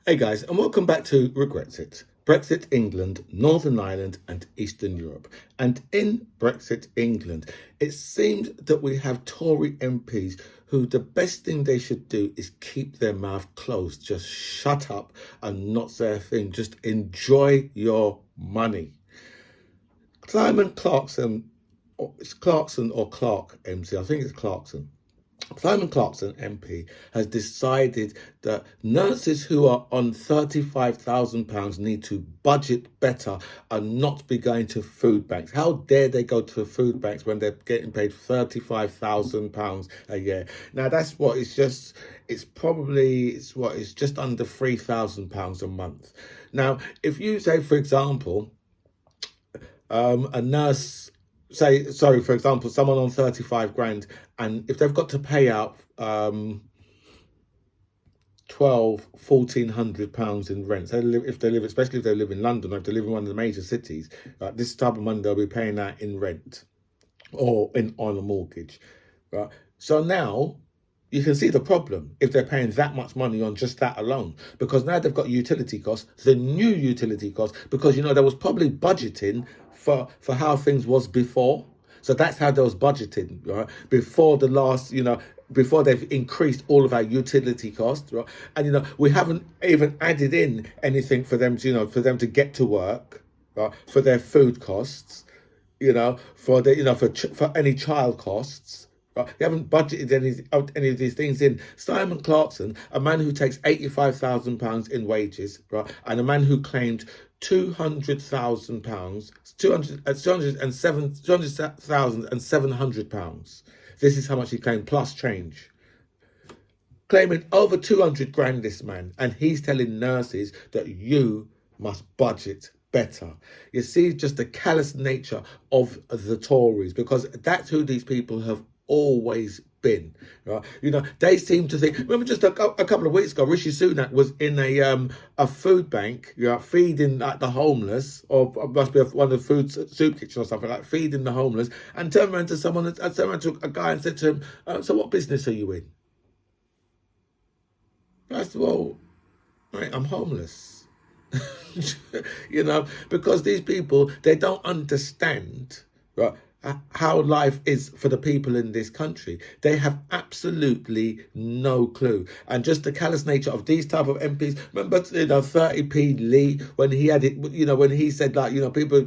Hey guys, and welcome back to Brexit. Brexit England, Northern Ireland, and Eastern Europe. And in Brexit England, it seems that we have Tory MPs who the best thing they should do is keep their mouth closed. Just shut up and not say a thing. Just enjoy your money. Simon Clarkson, it's Clarkson or Clark MC, I think it's Clarkson. Simon Clarkson MP has decided that nurses who are on £35,000 need to budget better and not be going to food banks. How dare they go to food banks when they're getting paid £35,000 a year? Now that's what it's just. It's just under £3,000 a month. Now, if you say, for example, a nurse. For example, someone on 35 grand, and if they've got to pay out £1,400 in rent, especially if they live in London or if they live in one of the major cities, this type of money they'll be paying out in rent or on a mortgage, right? So now you can see the problem if they're paying that much money on just that alone, because now they've got utility costs, the new utility costs, because there was probably budgeting for how things was before. So that's how there was budgeting, right? Before the last, before they've increased all of our utility costs, right? And we haven't even added in anything for them to get to work, right? For their food costs, for any child costs. Right? They haven't budgeted any of these things in. Simon Clarkson, a man who takes £85,000 in wages, right, and a man who claimed £200,700. This is how much he claimed plus change. Claiming over 200 grand, this man, and he's telling nurses that you must budget better. You see just the callous nature of the Tories, because that's who these people have always been, right? They seem to think. Remember, just a couple of weeks ago, Rishi Sunak was in a food bank, feeding the homeless, or must be one of the food soup kitchen or something, like feeding the homeless, and turned around to a guy and said to him, "So what business are you in?" I said, "Well, mate, I'm homeless." Because these people, they don't understand, right, how life is for the people in this country. They have absolutely no clue. And just the callous nature of these type of MPs. Remember, 30p Lee, when he had it, when he said, people,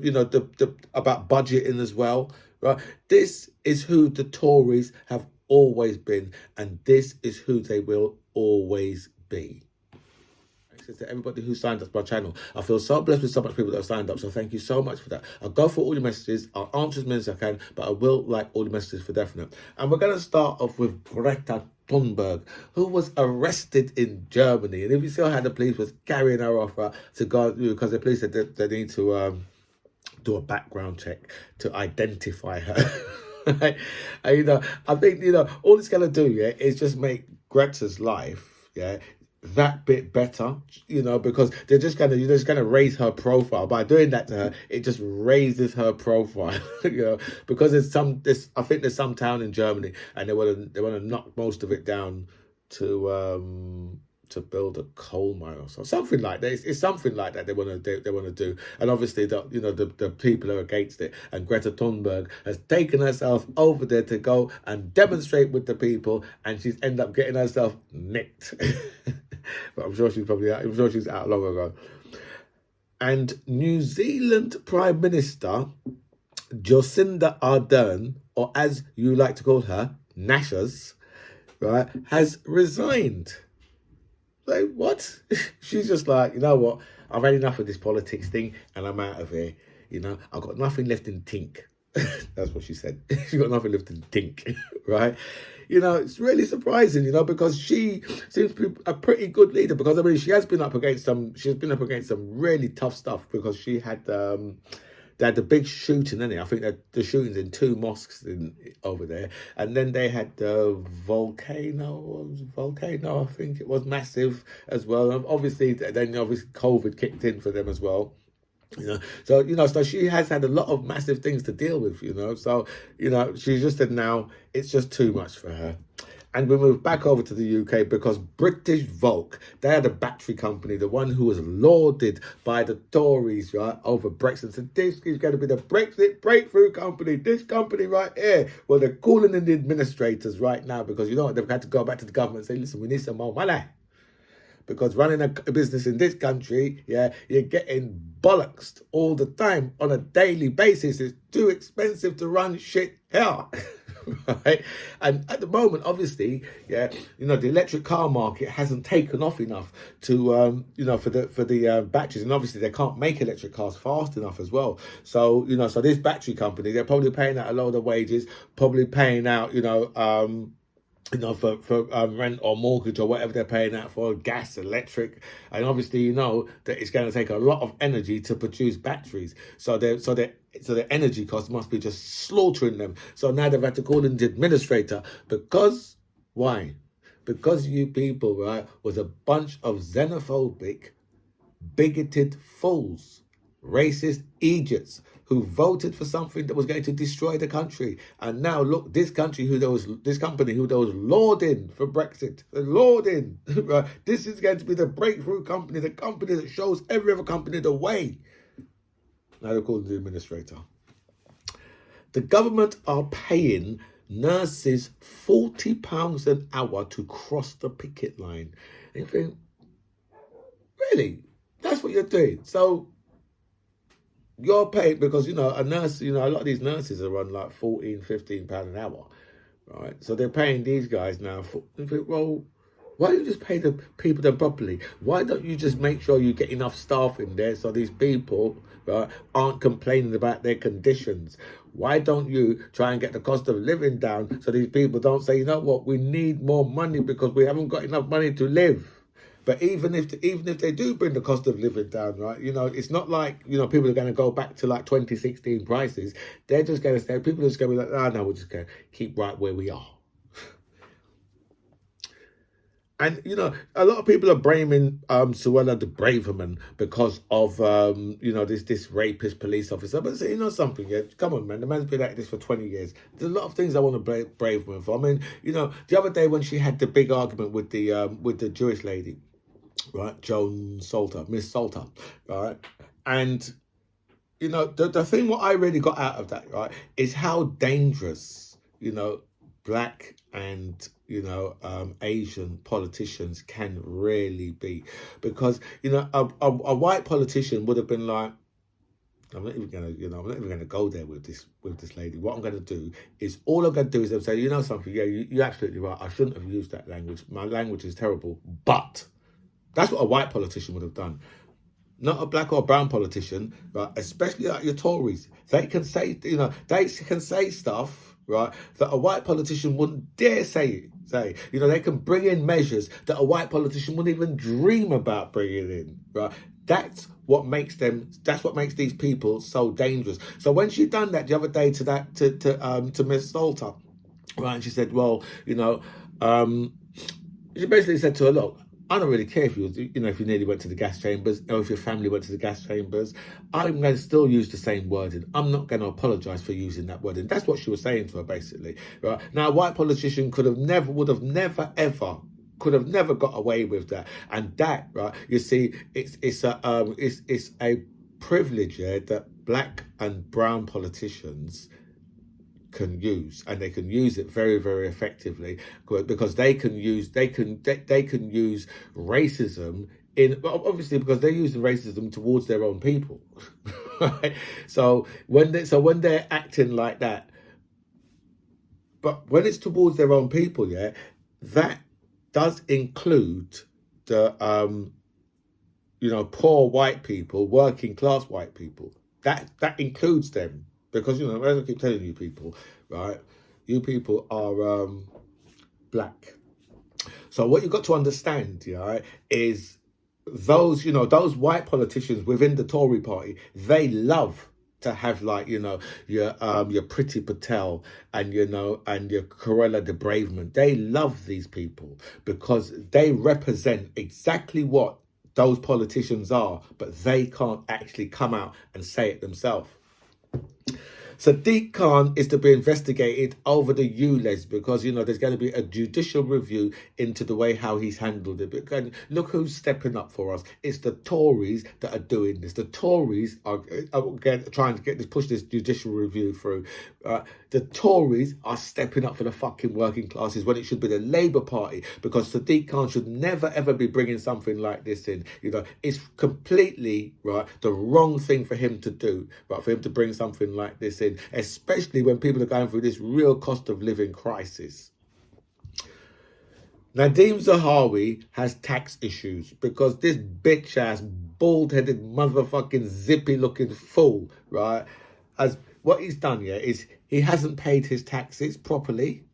about budgeting as well, right? This is who the Tories have always been, and this is who they will always be. To everybody who signed up to my channel. I feel so blessed with so much people that have signed up, so thank you so much for that. I'll go for all your messages, I'll answer as many as I can, but I will like all the messages for definite. And we're going to start off with Greta Thunberg, who was arrested in Germany. And if you saw how the police was carrying her off to go, because the police said they need to do a background check to identify her. Right? And, I think all it's going to do is just make Greta's life that bit better, because you're just gonna raise her profile. By doing that to her, it just raises her profile, because I think there's some town in Germany, and they want to knock most of it down to build a coal mine or something like that. It's something like that they want to do, and obviously the people are against it. And Greta Thunberg has taken herself over there to go and demonstrate with the people, and she's ended up getting herself nicked. But I'm sure she's out long ago. And New Zealand Prime Minister Jacinda Ardern, or as you like to call her, Nashers, right, has resigned. Like, what? She's just like, you know what? I've had enough of this politics thing, and I'm out of here. I've got nothing left in tink. That's what she said. She got nothing left in tink, right? It's really surprising, because she seems to be a pretty good leader. Because she has been up against some really tough stuff. Because she had they had the big shooting, didn't they? I think that the shootings in 2 mosques over there, and then they had the volcano. I think it was massive as well. And obviously COVID kicked in for them as well. So she has had a lot of massive things to deal with, so she's just said now it's just too much for her. And we moved back over to the UK because British Volk, they had a battery company, the one who was lauded by the Tories, right, over Brexit. So this is going to be the Brexit breakthrough company. This company right here. Well, they're calling in the administrators right now because you know what? They've had to go back to the government and say, listen, we need some more money. Because running a business in this country, yeah, you're getting bollocksed all the time on a daily basis. It's too expensive to run shit here. Right? And at the moment, obviously, yeah, you know, the electric car market hasn't taken off enough to, you know, for the batteries, and obviously they can't make electric cars fast enough as well. So, you know, so this battery company, they're probably paying out a load of wages, probably paying out, you know, for rent or mortgage or whatever they're paying out for, gas, electric, and obviously you know that it's going to take a lot of energy to produce batteries. So the energy cost must be just slaughtering them. So now they've had to call in the administrator because why? Because you people, right, was a bunch of xenophobic, bigoted fools, racist idiots who voted for something that was going to destroy the country. And now look, this company who there was lauding for Brexit, lauding, right? This is going to be the breakthrough company, the company that shows every other company the way. Now they're called the administrator. The government are paying nurses £40 an hour to cross the picket line. And you think, really? That's what you're doing? So you're paid because, you know, a nurse, you know, a lot of these nurses are on like £14-15 an hour, right? So they're paying these guys now for, well, why don't you just pay the people them properly? Why don't you just make sure you get enough staff in there so these people, right, aren't complaining about their conditions? Why don't you try and get the cost of living down so these people don't say, you know what, we need more money because we haven't got enough money to live? But even if they do bring the cost of living down, right, you know, it's not like, you know, people are going to go back to like 2016 prices. They're just going to say, people are just going to be like, oh, no, we're just going to keep right where we are. And, you know, a lot of people are blaming Suella the Braverman because of, you know, this rapist police officer. But say, you know something, yeah, come on, man, the man's been like this for 20 years. There's a lot of things I want to blame Braverman for. I mean, you know, the other day when she had the big argument with the Jewish lady, right, Miss Salter, right, and, you know, the thing what I really got out of that, right, is how dangerous, you know, black and, you know, Asian politicians can really be. Because, you know, a white politician would have been like, I'm not even gonna go there with this lady. What I'm gonna do is they'll say, you know something, yeah, you're absolutely right. I shouldn't have used that language. My language is terrible. But that's what a white politician would have done. Not a black or brown politician, right? Especially like your Tories. They can say, you know, they can say stuff, right, that a white politician wouldn't dare say. You know, they can bring in measures that a white politician wouldn't even dream about bringing in, right? That's what makes these people so dangerous. So when she done that the other day to Miss Salter, right, and she said, well, you know, she basically said to her, look, I don't really care if you nearly went to the gas chambers or if your family went to the gas chambers. I'm going to still use the same wording. I'm not going to apologise for using that wording. That's what she was saying to her, basically. Right? Now, a white politician would have never got away with that. And that, right, you see, it's a privilege, yeah, that black and brown politicians can use, and they can use it very, very effectively because they can use racism in, obviously, because they're using racism towards their own people. Right? So when they're acting like that, but when it's towards their own people, yeah, that does include the you know, poor white people, working class white people. That includes them. Because, you know, as I keep telling you people, right, you people are black. So what you've got to understand, right, is those white politicians within the Tory party, they love to have, like, you know, your Priti Patel and, you know, and your Corella de Braveman. They love these people because they represent exactly what those politicians are, but they can't actually come out and say it themselves. Sadiq Khan is to be investigated over the ULEZ because, you know, there's going to be a judicial review into the way how he's handled it. But look who's stepping up for us. It's the Tories that are doing this. The Tories are trying to push this judicial review through. The Tories are stepping up for the fucking working classes when it should be the Labour Party, because Sadiq Khan should never ever be bringing something like this in. You know, it's completely the wrong thing for him to do, for him to bring something like this in, especially when people are going through this real cost of living crisis. Nadeem Zahawi has tax issues because this bitch ass bald-headed motherfucking zippy looking fool, as what he's done is he hasn't paid his taxes properly,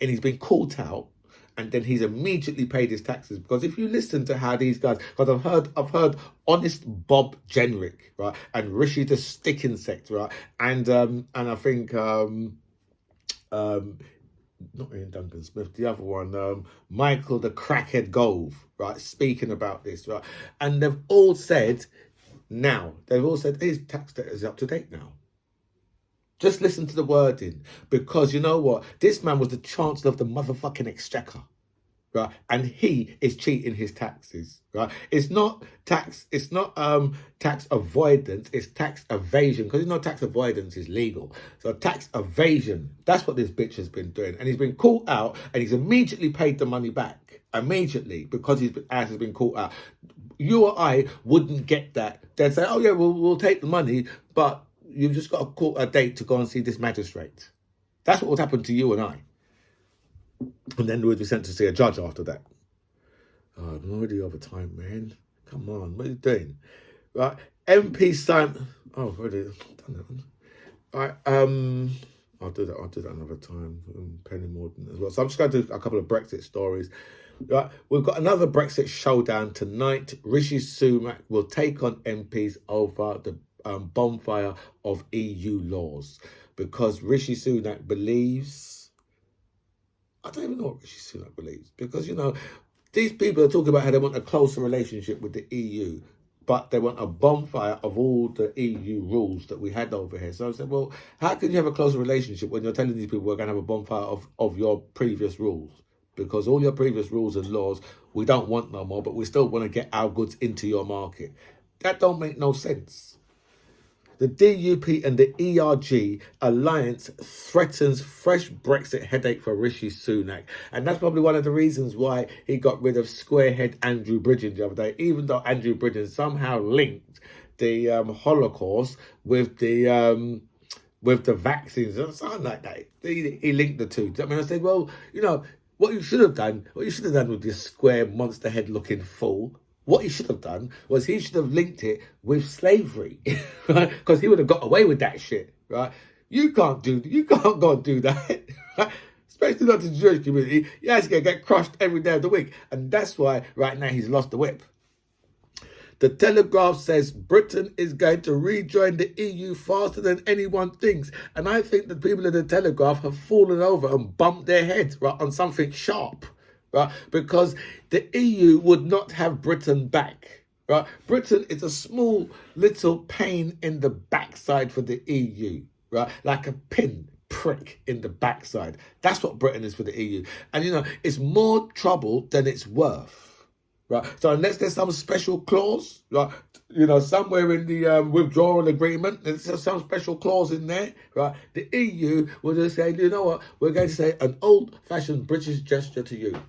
and he's been caught out, and then he's immediately paid his taxes. Because if you listen to how these guys, because I've heard honest Bob Jenrick, and Rishi the stick insect, and I think not Ian Duncan Smith, the other one, Michael the crackhead Gove, speaking about this, and they've all said his tax debt is up to date now. Just listen to the wording, because you know what? This man was the Chancellor of the motherfucking Exchequer, and he is cheating his taxes, It's not tax avoidance, it's tax evasion, because you know tax avoidance is legal. So tax evasion, that's what this bitch has been doing, and he's been caught out, and he's immediately paid the money back, immediately, because his ass has been caught out. You or I wouldn't get that. They'd say, oh yeah, we'll take the money, but you've just got to call a date to go and see this magistrate. That's what would happen to you and I. And then we'd be sent to see a judge after that. Oh, I'm already over time, man. Come on, what are you doing? MP sign. Oh, I've already done that one. I'll do that another time. Penny Morden as well. So I'm just going to do a couple of Brexit stories. We've got another Brexit showdown tonight. Rishi Sunak will take on MPs over the bonfire of EU laws, because Rishi Sunak believes, I don't even know what Rishi Sunak believes, because, you know, these people are talking about how they want a closer relationship with the EU, but they want a bonfire of all the EU rules that we had over here. So I said, well, how can you have a closer relationship when you're telling these people we're going to have a bonfire of your previous rules? Because all your previous rules and laws we don't want no more, but we still want to get our goods into your market. That don't make no sense. The DUP and the ERG alliance threatens fresh Brexit headache for Rishi Sunak. And that's probably one of the reasons why he got rid of squarehead Andrew Bridgen the other day, even though Andrew Bridgen somehow linked the Holocaust with the vaccines or something like that. He linked the two. I mean, I said, well, you know, what you should have done with this square monster head looking fool, what he should have done was he should have linked it with slavery, right? Because he would have got away with that shit, right? You can't go and do that, right? Especially not to the Jewish community. You're going to get crushed every day of the week. And that's why right now he's lost the whip. The Telegraph says Britain is going to rejoin the EU faster than anyone thinks. And I think the people in the Telegraph have fallen over and bumped their heads, right, on something sharp. Right, because the EU would not have Britain back. Right, Britain is a small little pain in the backside for the EU. Right, like a pin prick in the backside. That's what Britain is for the EU, and you know it's more trouble than it's worth. Right, so unless there's some special clause, right, you know, somewhere in the withdrawal agreement, there's some special clause in there, right? The EU will just say, you know what, we're going to say an old-fashioned British gesture to you.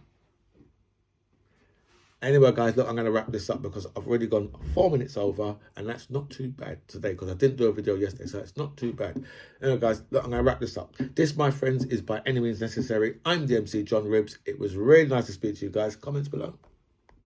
Anyway, guys, look, I'm going to wrap this up because I've already gone 4 minutes over, and that's not too bad today because I didn't do a video yesterday, so it's not too bad. Anyway, guys, look, I'm going to wrap this up. This, my friends, is By Any Means Necessary. I'm the MC John Ribbs. It was really nice to speak to you guys. Comments below.